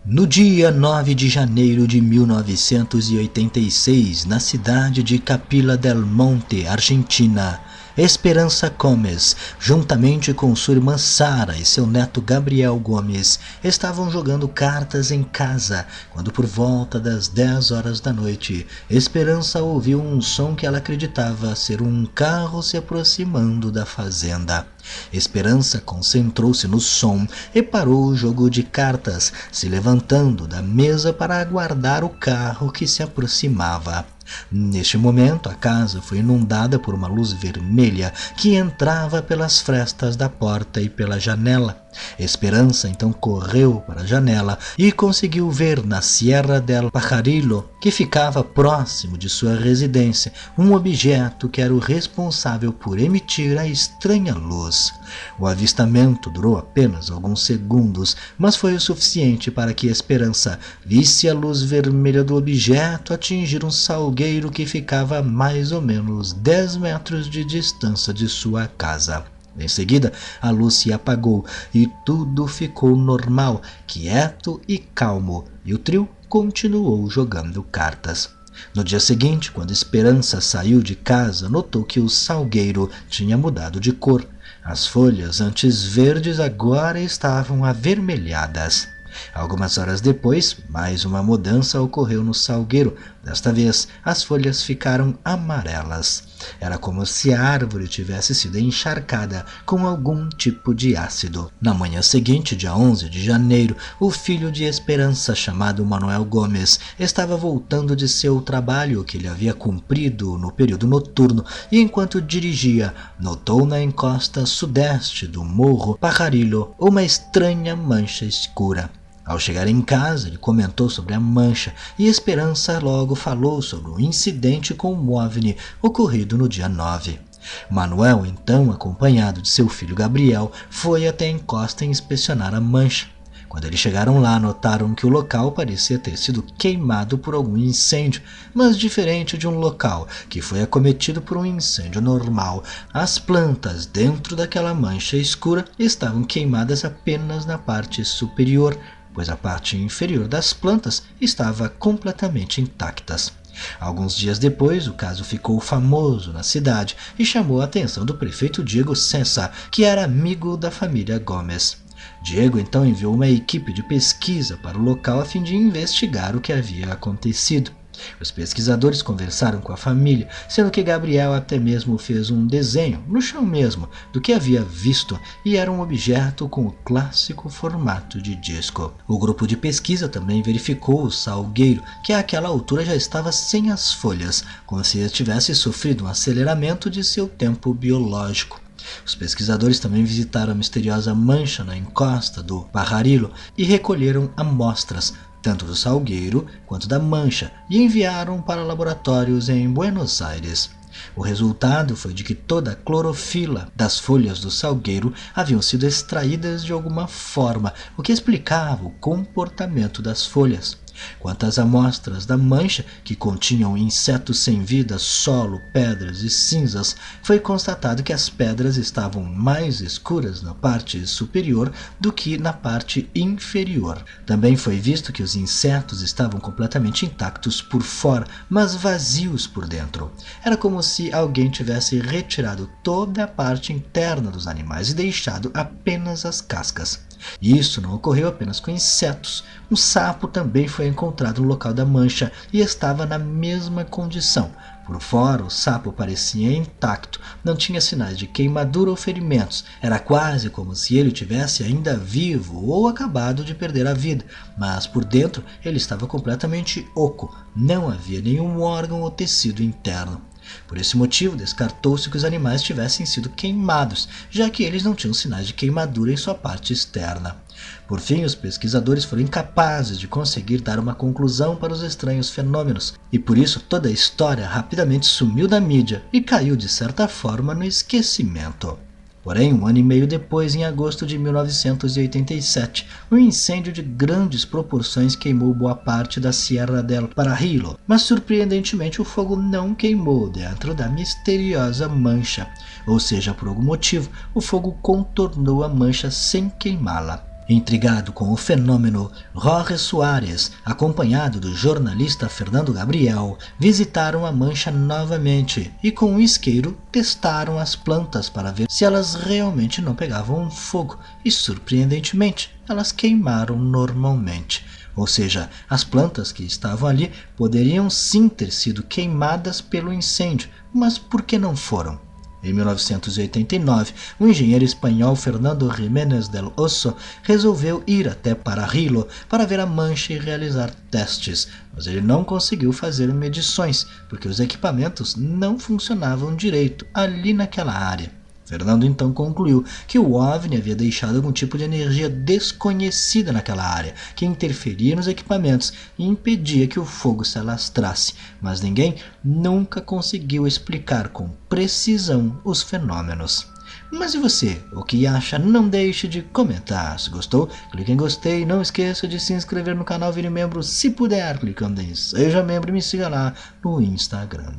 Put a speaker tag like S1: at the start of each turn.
S1: No dia 9 de janeiro de 1986, na cidade de Capilla del Monte, Argentina, Esperança Gomes, juntamente com sua irmã Sara e seu neto Gabriel Gomes, estavam jogando cartas em casa, quando por volta das 10 horas da noite, Esperança ouviu um som que ela acreditava ser um carro se aproximando da fazenda. Esperança concentrou-se no som e parou o jogo de cartas, se levantando da mesa para aguardar o carro que se aproximava. Neste momento, a casa foi inundada por uma luz vermelha que entrava pelas frestas da porta e pela janela. Esperança então correu para a janela e conseguiu ver na Sierra del Pajarillo, que ficava próximo de sua residência, um objeto que era o responsável por emitir a estranha luz. O avistamento durou apenas alguns segundos, mas foi o suficiente para que Esperança visse a luz vermelha do objeto atingir um salgueiro que ficava a mais ou menos 10 metros de distância de sua casa. Em seguida, a luz se apagou e tudo ficou normal, quieto e calmo, e o trio continuou jogando cartas. No dia seguinte, quando Esperança saiu de casa, notou que o salgueiro tinha mudado de cor. As folhas, antes verdes, agora estavam avermelhadas. Algumas horas depois, mais uma mudança ocorreu no salgueiro. Desta vez, as folhas ficaram amarelas. Era como se a árvore tivesse sido encharcada com algum tipo de ácido. Na manhã seguinte, dia 11 de janeiro, o filho de Esperança, chamado Manuel Gomes, estava voltando de seu trabalho que ele havia cumprido no período noturno e, enquanto dirigia, notou na encosta sudeste do morro Pajarillo uma estranha mancha escura. Ao chegar em casa, ele comentou sobre a mancha e Esperança logo falou sobre o incidente com o OVNI ocorrido no dia 9. Manuel, então, acompanhado de seu filho Gabriel, foi até a encosta inspecionar a mancha. Quando eles chegaram lá, notaram que o local parecia ter sido queimado por algum incêndio, mas diferente de um local que foi acometido por um incêndio normal. As plantas dentro daquela mancha escura estavam queimadas apenas na parte superior, pois a parte inferior das plantas estava completamente intactas. Alguns dias depois, o caso ficou famoso na cidade e chamou a atenção do prefeito Diego Sensa, que era amigo da família Gomes. Diego então enviou uma equipe de pesquisa para o local a fim de investigar o que havia acontecido. Os pesquisadores conversaram com a família, sendo que Gabriel até mesmo fez um desenho, no chão mesmo, do que havia visto, e era um objeto com o clássico formato de disco. O grupo de pesquisa também verificou o salgueiro, que àquela altura já estava sem as folhas, como se tivesse sofrido um aceleramento de seu tempo biológico. Os pesquisadores também visitaram a misteriosa mancha na encosta do Pajarillo e recolheram amostras, tanto do salgueiro quanto da mancha, e enviaram para laboratórios em Buenos Aires. O resultado foi de que toda a clorofila das folhas do salgueiro haviam sido extraídas de alguma forma, o que explicava o comportamento das folhas. Quanto às amostras da mancha, que continham insetos sem vida, solo, pedras e cinzas, foi constatado que as pedras estavam mais escuras na parte superior do que na parte inferior. Também foi visto que os insetos estavam completamente intactos por fora, mas vazios por dentro. Era como se alguém tivesse retirado toda a parte interna dos animais e deixado apenas as cascas. E isso não ocorreu apenas com insetos. Um sapo também foi encontrado no local da mancha e estava na mesma condição. Por fora, o sapo parecia intacto, não tinha sinais de queimadura ou ferimentos. Era quase como se ele tivesse ainda vivo ou acabado de perder a vida, mas por dentro ele estava completamente oco, não havia nenhum órgão ou tecido interno. Por esse motivo, descartou-se que os animais tivessem sido queimados, já que eles não tinham sinais de queimadura em sua parte externa. Por fim, os pesquisadores foram incapazes de conseguir dar uma conclusão para os estranhos fenômenos, e por isso toda a história rapidamente sumiu da mídia e caiu de certa forma no esquecimento. Porém, um ano e meio depois, em agosto de 1987, um incêndio de grandes proporções queimou boa parte da Sierra del Pajarillo, mas surpreendentemente o fogo não queimou dentro da misteriosa mancha, ou seja, por algum motivo, o fogo contornou a mancha sem queimá-la. Intrigado com o fenômeno, Jorge Soares, acompanhado do jornalista Fernando Gabriel, visitaram a mancha novamente e com um isqueiro testaram as plantas para ver se elas realmente não pegavam fogo e, surpreendentemente, elas queimaram normalmente. Ou seja, as plantas que estavam ali poderiam sim ter sido queimadas pelo incêndio, mas por que não foram? Em 1989, o engenheiro espanhol Fernando Jiménez del Oso resolveu ir até Pararilo para ver a mancha e realizar testes, mas ele não conseguiu fazer medições, porque os equipamentos não funcionavam direito ali naquela área. Fernando então concluiu que o OVNI havia deixado algum tipo de energia desconhecida naquela área, que interferia nos equipamentos e impedia que o fogo se alastrasse, mas ninguém nunca conseguiu explicar com precisão os fenômenos. Mas e você? O que acha? Não deixe de comentar. Se gostou, clique em gostei e não esqueça de se inscrever no canal, vire membro se puder, clicando em seja membro e me siga lá no Instagram.